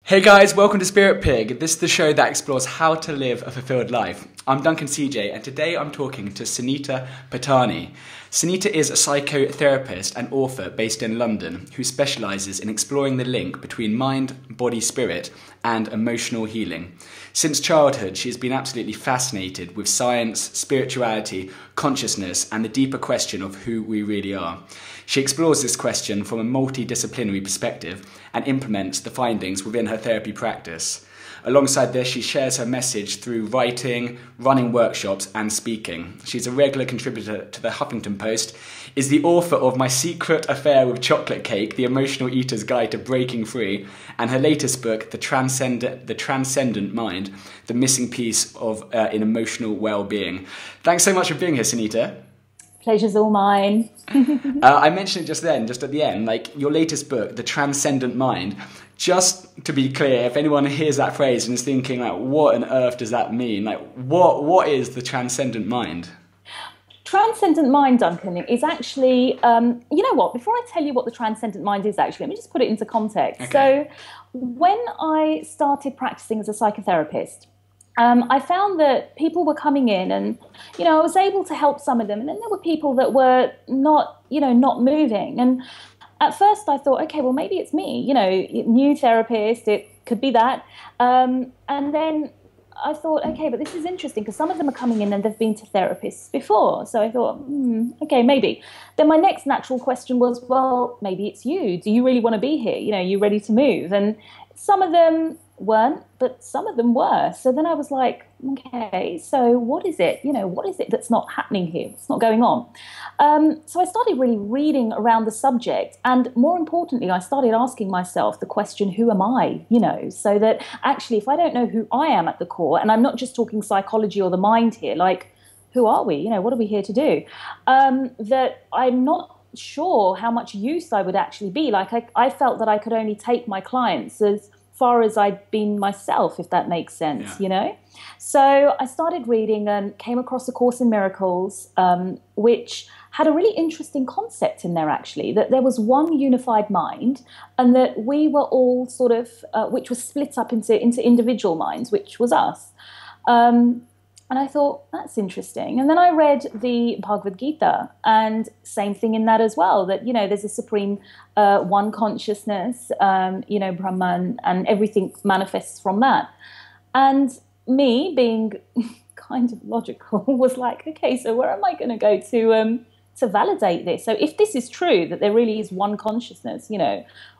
Hey guys, welcome to Spirit Pig. This is the show that explores how to live a fulfilled life. I'm Duncan CJ, and today I'm talking to Sunita Pattani. Sunita is a psychotherapist and author based in London who specialises in exploring the link between mind, body, spirit and emotional healing. Since childhood, she has been absolutely fascinated with science, spirituality, consciousness and the deeper question of who we really are. She explores this question from a multidisciplinary perspective and implements the findings within her therapy practice. Alongside this, she shares her message through writing, running workshops and speaking. She's a regular contributor to the Huffington Post, is the author of My Secret Affair with Chocolate Cake, The Emotional Eater's Guide to Breaking Free, and her latest book, The Transcendent Mind, the missing piece in emotional well-being. Thanks so much for being here, Sunita. Pleasure's all mine. I mentioned it just at the end, like your latest book, The Transcendent Mind. Just to be clear, if anyone hears that phrase and is thinking, like, what on earth does that mean? Like, what is the transcendent mind? Transcendent mind, Duncan, is actually, you know what, before I tell you what the transcendent mind is actually, let me just put it into context. Okay. So when I started practicing as a psychotherapist, I found that people were coming in and, I was able to help some of them. And then there were people that were not moving. And at first I thought, okay, well, maybe it's me, new therapist, it could be that. And then I thought, okay, but this is interesting because some of them are coming in and they've been to therapists before. So I thought, okay, maybe. Then my next natural question was, well, maybe it's you. Do you really want to be here? You ready to move? And some of them weren't, but some of them were. So then I was like, okay, so what is it? What is it that's not happening here? What's not going on? So I started really reading around the subject. And more importantly, I started asking myself the question, who am I? So that actually, if I don't know who I am at the core, and I'm not just talking psychology or the mind here, like, who are we? What are we here to do? That I'm not sure how much use I would actually be. Like, I felt that I could only take my clients as far as I'd been myself, if that makes sense, So I started reading and came across A Course in Miracles, which had a really interesting concept in there, actually, that there was one unified mind and that we were all sort of, which was split up into individual minds, which was us. And I thought, that's interesting. And then I read the Bhagavad Gita, and same thing in that as well, that, there's a supreme one consciousness, Brahman, and everything manifests from that. And me, being kind of logical, was like, okay, so where am I going to go to validate this? So if this is true, that there really is one consciousness,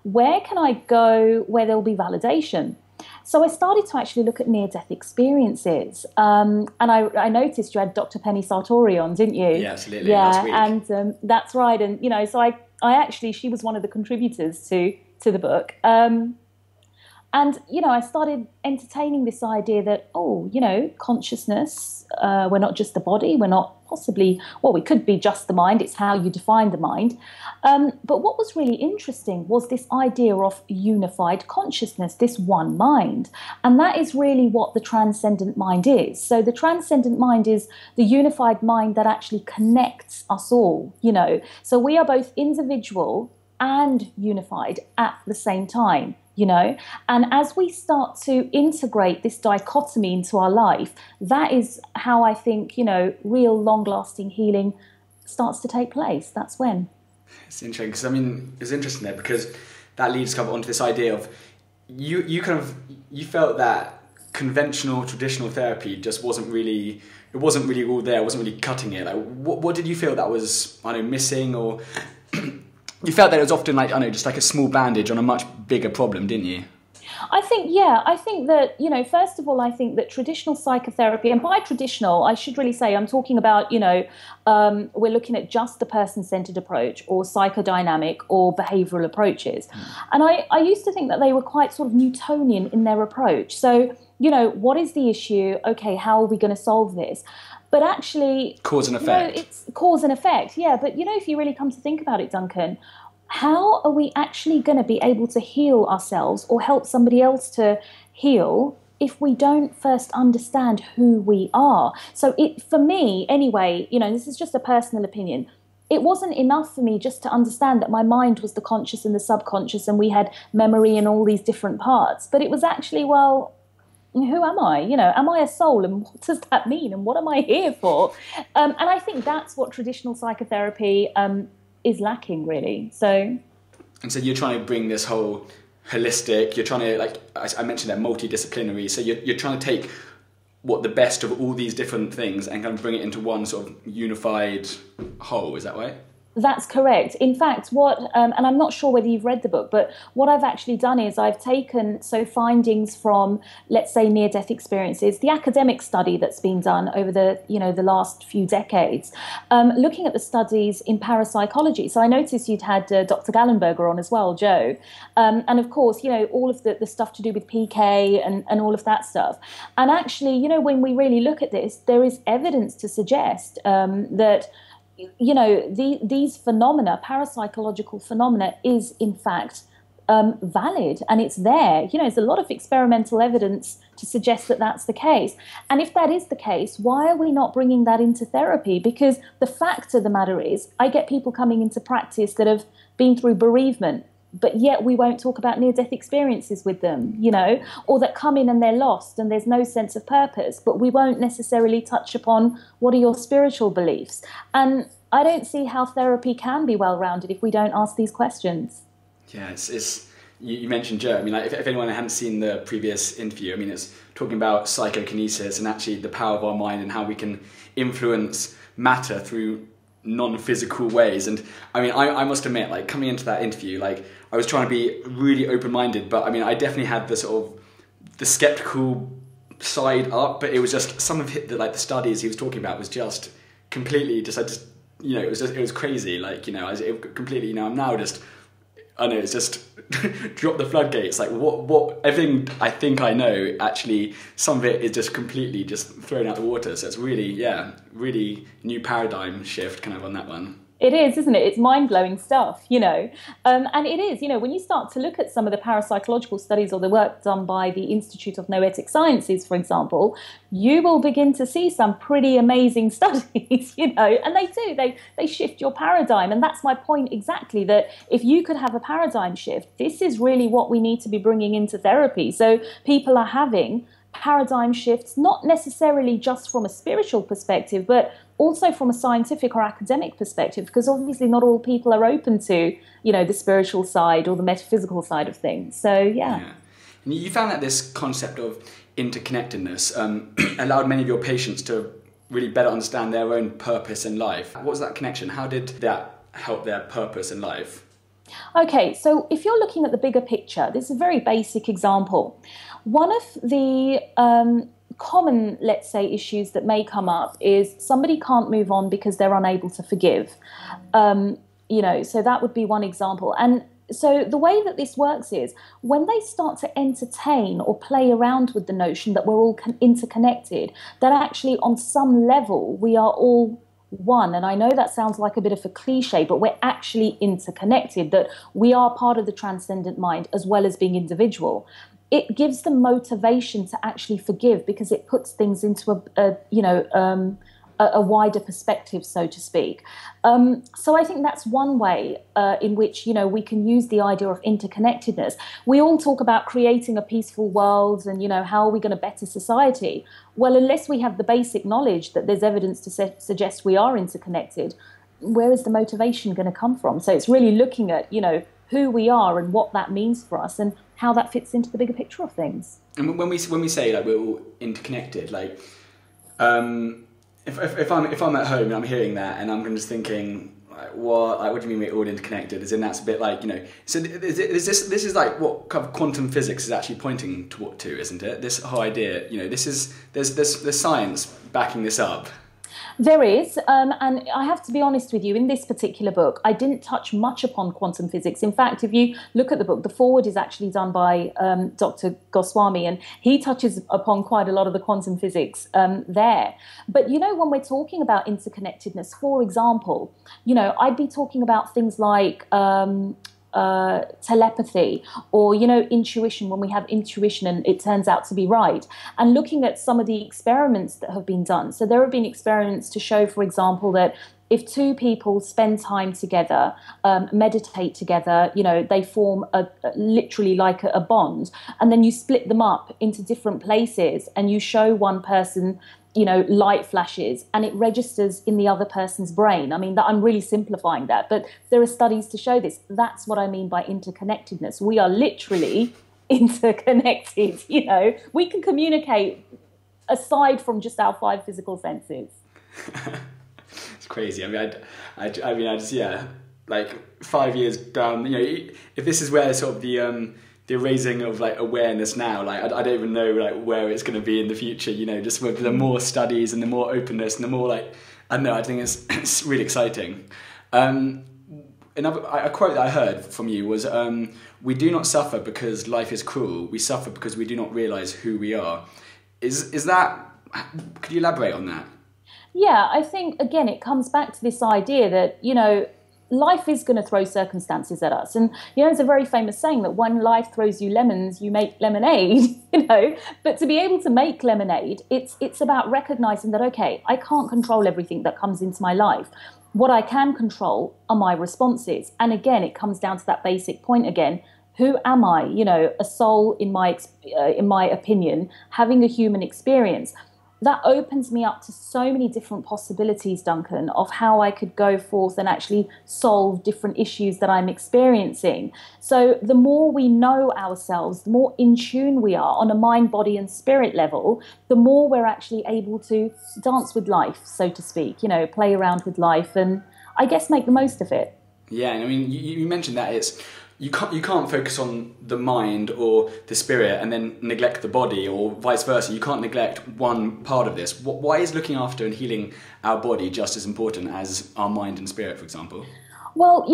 where can I go where there will be validation? So I started to actually look at near-death experiences, and I noticed you had Dr. Penny Sartori on, didn't you? Yeah, absolutely. Yeah, last week. And that's right. And so I actually, she was one of the contributors to the book, and I started entertaining this idea that consciousness, we're not just the body, we're not possibly, well, we could be just the mind. It's how you define the mind. But what was really interesting was this idea of unified consciousness, this one mind. And that is really what the transcendent mind is. So the transcendent mind is the unified mind that actually connects us all, So we are both individual and unified at the same time. And as we start to integrate this dichotomy into our life, that is how I think, real long-lasting healing starts to take place. That's when. It's interesting because, it's interesting there because that leads kind of onto this idea of you felt that conventional, traditional therapy just wasn't really all there, wasn't really cutting it. Like, what did you feel that was, missing, or you felt that it was often just like a small bandage on a much bigger problem, didn't you? I think that, first of all, I think that traditional psychotherapy, and by traditional, I should really say I'm talking about, we're looking at just the person-centered approach or psychodynamic or behavioral approaches. And I used to think that they were quite sort of Newtonian in their approach. So, what is the issue? Okay, how are we going to solve this? But actually, cause and effect. It's cause and effect, yeah. But, if you really come to think about it, Duncan, how are we actually going to be able to heal ourselves or help somebody else to heal if we don't first understand who we are? So for me, anyway, this is just a personal opinion. it wasn't enough for me just to understand that my mind was the conscious and the subconscious, and we had memory in all these different parts. But it was actually, well, who am I? Am I a soul? And what does that mean? And what am I here for? And I think that's what traditional psychotherapy is lacking, really. So you're trying to bring this whole holistic, you're trying to, like I mentioned, that multidisciplinary. So you're trying to take what the best of all these different things and kind of bring it into one sort of unified whole. Is that right? That's correct. In fact, and I'm not sure whether you've read the book, but what I've actually done is I've taken findings from, let's say, near-death experiences, the academic study that's been done over the last few decades, looking at the studies in parapsychology. So I noticed you'd had Dr. Gallenberger on as well, Joe, and of course, all of the stuff to do with PK and all of that stuff. And actually, when we really look at this, there is evidence to suggest that these phenomena, parapsychological phenomena, is in fact valid, and it's there. There's a lot of experimental evidence to suggest that that's the case. And if that is the case, why are we not bringing that into therapy? Because the fact of the matter is, I get people coming into practice that have been through bereavement, but yet we won't talk about near-death experiences with them, or that come in and they're lost and there's no sense of purpose, but we won't necessarily touch upon what are your spiritual beliefs. And I don't see how therapy can be well-rounded if we don't ask these questions. Yeah, you mentioned Joe. I mean, like, if anyone hadn't seen the previous interview, I mean, it's talking about psychokinesis and actually the power of our mind and how we can influence matter through non-physical ways. And I mean, I must admit, like, coming into that interview, like, I was trying to be really open-minded, but I mean, I definitely had the sort of the skeptical side up, but it was just some of the studies he was talking about was just completely it was crazy. Like, it completely, I'm now just, I know, it's just drop the floodgates. Like, what everything I think I know, actually, some of it is just completely just thrown out the water. So it's really, really new paradigm shift kind of on that one. It is, isn't it? It's mind-blowing stuff, And it is, when you start to look at some of the parapsychological studies or the work done by the Institute of Noetic Sciences, for example, you will begin to see some pretty amazing studies, and they do. They shift your paradigm. And that's my point exactly, that if you could have a paradigm shift, this is really what we need to be bringing into therapy. So people are having paradigm shifts, not necessarily just from a spiritual perspective, but also from a scientific or academic perspective, because obviously not all people are open to, the spiritual side or the metaphysical side of things. So, yeah. And you found that this concept of interconnectedness allowed many of your patients to really better understand their own purpose in life. What was that connection? How did that help their purpose in life? Okay, so if you're looking at the bigger picture, this is a very basic example. One of the common, let's say, issues that may come up is somebody can't move on because they're unable to forgive. So that would be one example. And so the way that this works is when they start to entertain or play around with the notion that we're all interconnected, that actually on some level we are all one. And I know that sounds like a bit of a cliche, but we're actually interconnected, that we are part of the transcendent mind as well as being individual. It gives them motivation to actually forgive because it puts things into a wider perspective, so to speak. So I think that's one way in which, we can use the idea of interconnectedness. We all talk about creating a peaceful world and, how are we going to better society? Well, unless we have the basic knowledge that there's evidence to suggest we are interconnected, where is the motivation going to come from? So it's really looking at, who we are and what that means for us and how that fits into the bigger picture of things. And when we say, like, we're all interconnected, like, if I'm at home and I'm hearing that and I'm just thinking, like, what do you mean we're all interconnected? As in, that's a bit like, so this is like what kind of quantum physics is actually pointing to, isn't it? This whole idea, there's science backing this up. There is, and I have to be honest with you, in this particular book, I didn't touch much upon quantum physics. In fact, if you look at the book, the foreword is actually done by Dr. Goswami, and he touches upon quite a lot of the quantum physics there. But, when we're talking about interconnectedness, for example, I'd be talking about things like telepathy or, intuition, when we have intuition and it turns out to be right, and looking at some of the experiments that have been done. So there have been experiments to show, for example, that if two people spend time together, meditate together, they form literally like a bond, and then you split them up into different places and you show one person, light flashes and it registers in the other person's brain. I mean, I'm really simplifying that, but there are studies to show this. That's what I mean by interconnectedness. We are literally interconnected. We can communicate aside from just our 5 physical senses. It's crazy. I mean, I just, yeah, like 5 years down, if this is where sort of the raising of like awareness now, like I don't even know like where it's going to be in the future, just with the more studies and the more openness and the more like, I don't know, I think it's really exciting. A quote that I heard from you was, we do not suffer because life is cruel, we suffer because we do not realise who we are. Is that, could you elaborate on that? Yeah, I think, again, it comes back to this idea that, life is going to throw circumstances at us. And, there's a very famous saying that when life throws you lemons, you make lemonade, But to be able to make lemonade, it's about recognising that, okay, I can't control everything that comes into my life. What I can control are my responses. And again, it comes down to that basic point again. Who am I? A soul, in my opinion, having a human experience. That opens me up to so many different possibilities, Duncan, of how I could go forth and actually solve different issues that I'm experiencing. So the more we know ourselves, the more in tune we are on a mind, body and spirit level, the more we're actually able to dance with life, so to speak, play around with life and I guess make the most of it. Yeah, and I mean, you mentioned that you can't focus on the mind or the spirit and then neglect the body, or vice versa. You can't neglect one part of this. Why is looking after and healing our body just as important as our mind and spirit, for example? Well,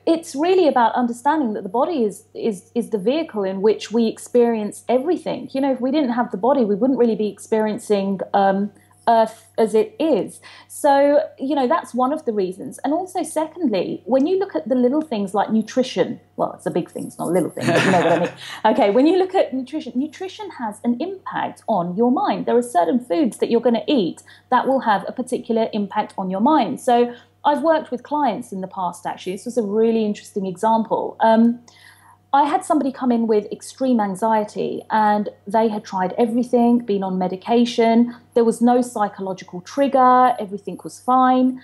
it's really about understanding that the body is the vehicle in which we experience everything. If we didn't have the body, we wouldn't really be experiencing Earth as it is. So, that's one of the reasons. And also, secondly, when you look at the little things like nutrition, well, it's a big thing, it's not a little thing, but you know what I mean. Okay, when you look at nutrition has an impact on your mind. There are certain foods that you're going to eat that will have a particular impact on your mind. So I've worked with clients in the past, actually. This was a really interesting example. I had somebody come in with extreme anxiety and they had tried everything, been on medication. There was no psychological trigger. Everything was fine.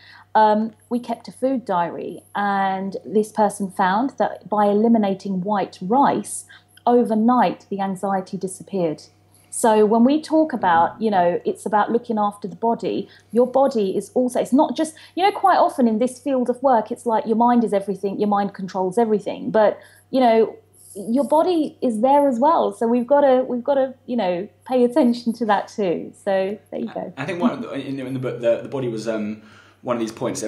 We kept a food diary and this person found that by eliminating white rice, overnight the anxiety disappeared. So when we talk about, it's about looking after the body, your body is also, it's not just, quite often in this field of work, it's like your mind is everything, your mind controls everything. But, your body is there as well. So we've got to, pay attention to that too. So there you go. I think in the book, the body was one of these points.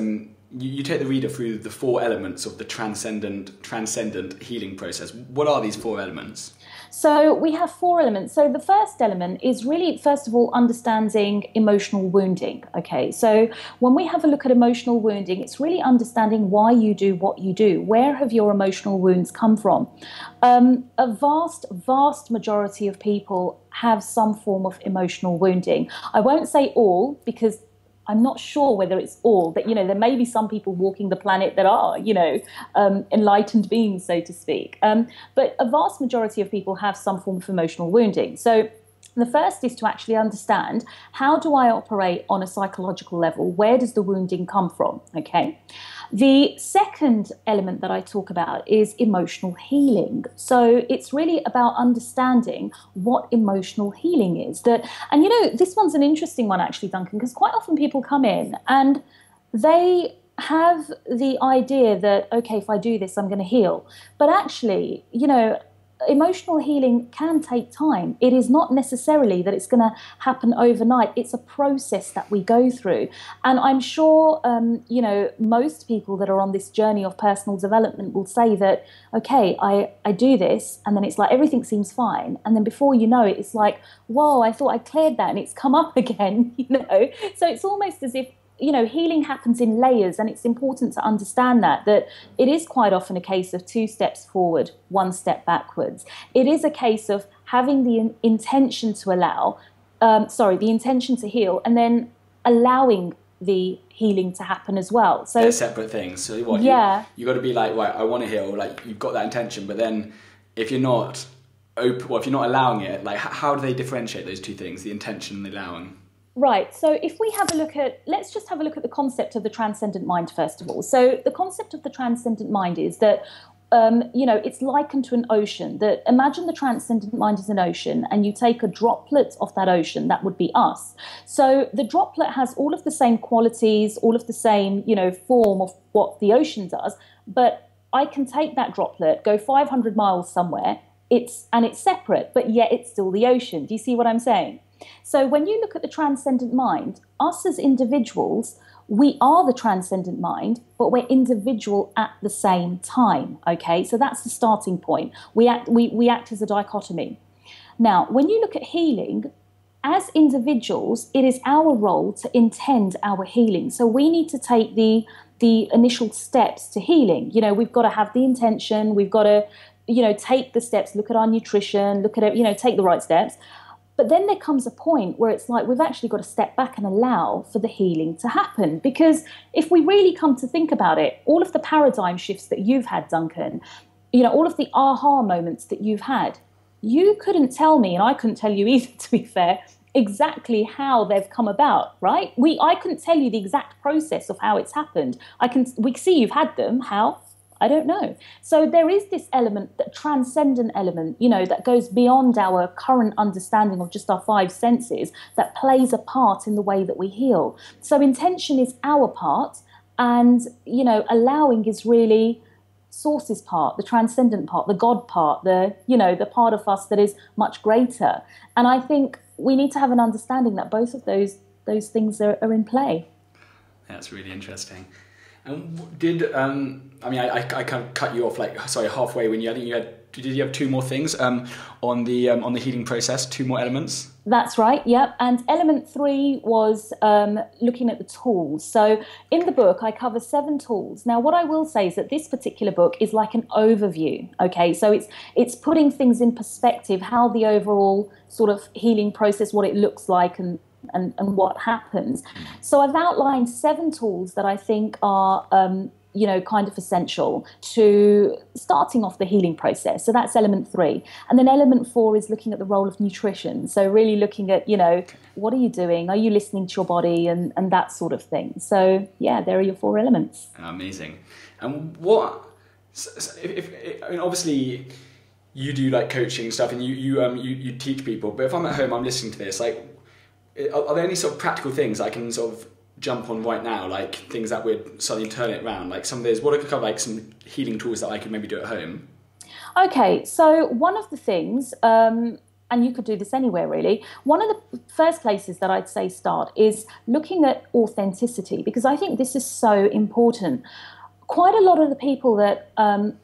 You take the reader through the 4 elements of the transcendent healing process. What are these 4 elements? So we have 4 elements. So the first element is really, first of all, understanding emotional wounding. Okay, so when we have a look at emotional wounding, it's really understanding why you do what you do. Where have your emotional wounds come from? A vast majority of people have some form of emotional wounding. I won't say all, because I'm not sure whether it's all, but, there may be some people walking the planet that are, enlightened beings, so to speak. But a vast majority of people have some form of emotional wounding. So the first is to actually understand, how do I operate on a psychological level? Where does the wounding come from? Okay. The second element that I talk about is emotional healing. So it's really about understanding what emotional healing is. And this one's an interesting one actually, Duncan, because quite often people come in and they have the idea that, okay, if I do this, I'm going to heal. But actually, emotional healing can take time. It is not necessarily that it's going to happen overnight. It's a process that we go through. And I'm sure, most people that are on this journey of personal development will say that, okay, I do this, and then it's like everything seems fine. And then before you know it, it's like, whoa, I thought I cleared that and it's come up again, So it's almost as if, healing happens in layers, and it's important to understand that it is quite often a case of 2 steps forward, 1 step backwards. It is a case of having the intention to the intention to heal, and then allowing the healing to happen as well. So they're separate things. So what? Yeah. You got to be like, right, I want to heal. Like you've got that intention, but then if you're not open, well, if you're not allowing it, like how do they differentiate those two things, the intention and the allowing? Right. So if we have a look at, let's just have a look at the concept of the transcendent mind first of all. So the concept of the transcendent mind is that it's likened to an ocean. That imagine the transcendent mind is an ocean, and you take a droplet of that ocean, that would be us. So the droplet has all of the same qualities, all of the same, form of what the ocean does. But I can take that droplet, go 500 miles somewhere, it's separate, but yet it's still the ocean. Do you see what I'm saying? So when you look at the transcendent mind, us as individuals, we are the transcendent mind, but we're individual at the same time, okay? So that's the starting point. We act as a dichotomy. Now, when you look at healing, as individuals, it is our role to intend our healing. So we need to take the initial steps to healing. We've got to have the intention, we've got to, take the steps, look at our nutrition, look at it, take the right steps. But then there comes a point where it's like we've actually got to step back and allow for the healing to happen. Because if we really come to think about it, all of the paradigm shifts that you've had, Duncan, all of the aha moments that you've had, you couldn't tell me, and I couldn't tell you either, to be fair, exactly how they've come about, right? I couldn't tell you the exact process of how it's happened. We see you've had them. How? I don't know. So there is this element, that transcendent element, that goes beyond our current understanding of just our five senses, that plays a part in the way that we heal. So intention is our part, and, allowing is really Source's part, the transcendent part, the God part, the part of us that is much greater. And I think we need to have an understanding that both of those things are in play. That's really interesting. And I kind of cut you off halfway when did you have two more things on the healing process, two more elements? That's right, yep. And element 3 was looking at the tools. So in the book, I cover 7 tools. Now, what I will say is that this particular book is like an overview, okay? So it's putting things in perspective, how the overall sort of healing process, what it looks like and what happens. So I've outlined 7 tools that I think are, kind of essential to starting off the healing process. So that's element 3. And then element 4 is looking at the role of nutrition. So really looking at, what are you doing? Are you listening to your body and that sort of thing? So yeah, there are your 4 elements. Amazing. And obviously you do like coaching stuff and you teach people, but if I'm at home, I'm listening to this, like, are there any sort of practical things I can sort of jump on right now, like things that would suddenly turn it around? Like what are kind of like some healing tools that I could maybe do at home? Okay, so one of the things, and you could do this anywhere really, one of the first places that I'd say start is looking at authenticity, because I think this is so important. Quite a lot of the people that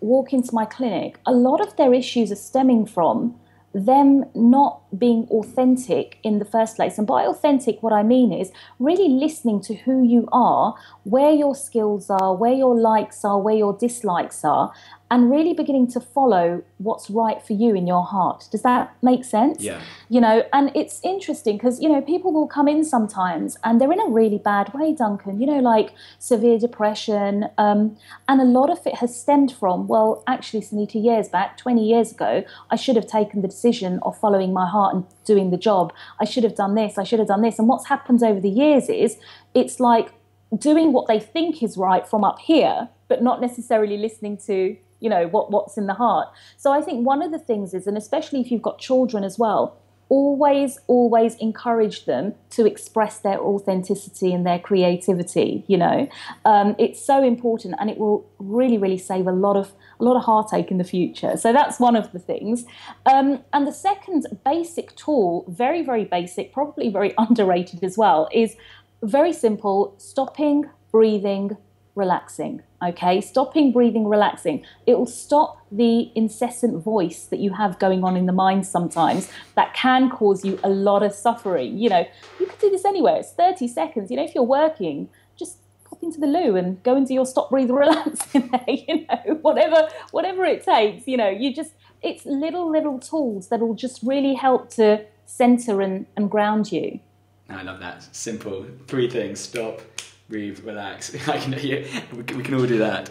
walk into my clinic, a lot of their issues are stemming from them not being authentic in the first place. And by authentic, what I mean is really listening to who you are, where your skills are, where your likes are, where your dislikes are, and really beginning to follow what's right for you in your heart. Does that make sense? Yeah. And it's interesting because, people will come in sometimes and they're in a really bad way, Duncan, like severe depression. And a lot of it has stemmed from, well, actually, Sunita, years back, 20 years ago, I should have taken the decision of following my heart and doing the job. I should have done this. I should have done this. And what's happened over the years is it's like doing what they think is right from up here, but not necessarily listening to what's in the heart. So I think one of the things is, and especially if you've got children as well, always encourage them to express their authenticity and their creativity. It's so important, and it will really save a lot of heartache in the future. So that's one of the things. And the second basic tool, very, very basic, probably very underrated as well, is very simple: stopping, breathing, relaxing. Okay, stopping, breathing, relaxing. It will stop the incessant voice that you have going on in the mind sometimes that can cause you a lot of suffering. You could do this anywhere. It's 30 seconds. If you're working, just pop into the loo and go into your stop, breathe, relax in there, whatever it takes. It's little tools that will just really help to center and ground you. I love that. Simple. 3 things. Stop, breathe, relax. I can, yeah, we can all do that.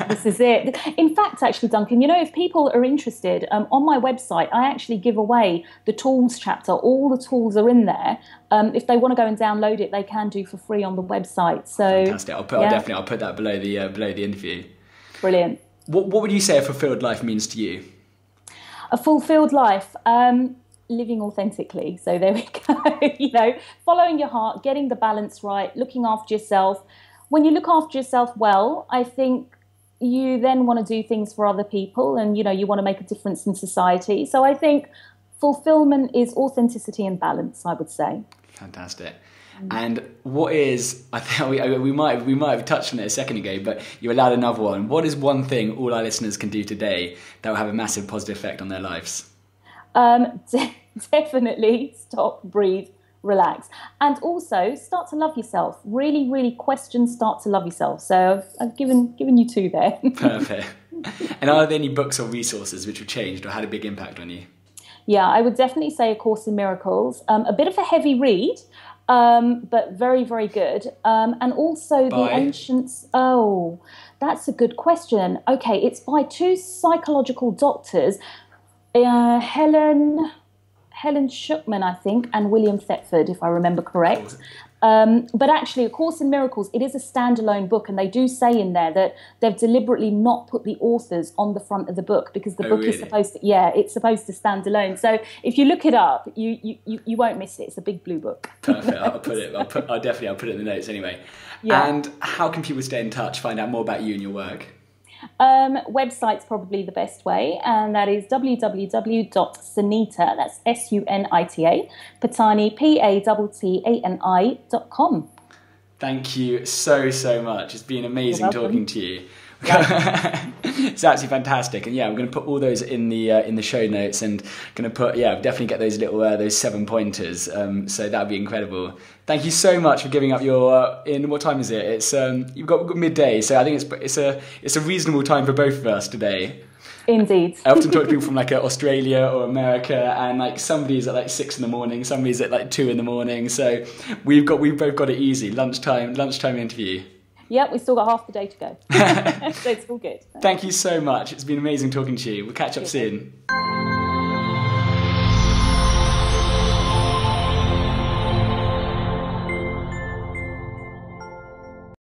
This is it. In fact, actually, Duncan, you know, if people are interested, on my website, I actually give away the tools chapter. All the tools are in there. If they want to go and download it, they can do for free on the website. So fantastic. I'll put that below the interview. Brilliant. What would you say a fulfilled life means to you? A fulfilled life. Living authentically. So there we go. You know, following your heart, getting the balance right, looking after yourself. When you look after yourself well, I think you then want to do things for other people, and you know, you want to make a difference in society. So I think fulfillment is authenticity and balance, I would say. Fantastic. And what is, I think we might have touched on it a second ago, but you allowed another one. What is one thing all our listeners can do today that will have a massive positive effect on their lives? Definitely stop, breathe, relax, and also start to love yourself. Really, really question, start to love yourself. So I've given you 2 there. Perfect. And are there any books or resources which have changed or had a big impact on you? Yeah, I would definitely say A Course in Miracles. A bit of a heavy read, but very, very good. And also The Ancients. Oh, that's a good question. Okay, it's by 2 psychological doctors. Helen Schuckman, I think, and William Thetford, if I remember correct. But actually, A Course in Miracles, it is a standalone book, and they do say in there that they've deliberately not put the authors on the front of the book because the book is supposed to, it's supposed to stand alone. So if you look it up, you won't miss it. It's a big blue book. Perfect. I'll put it in the notes anyway. Yeah. And how can people stay in touch, find out more about you and your work? Website's probably the best way, and that is www.sunita, that's Sunita, Pattani, PATTANI.com. Thank you so much. It's been amazing talking to you. It's absolutely fantastic, and yeah, I'm going to put all those in the show notes, and going to put definitely get those little those 7 pointers. So that'd be incredible. Thank you so much for giving up your. In what time is it? It's you've got midday, so I think it's a reasonable time for both of us today. Indeed. I often talk to people from like Australia or America, and like somebody's at like 6 a.m, somebody's at like 2 a.m. So we've both got it easy. Lunchtime interview. Yep, we've still got half the day to go. So it's all good. Thank you so much. It's been amazing talking to you. We'll catch up soon.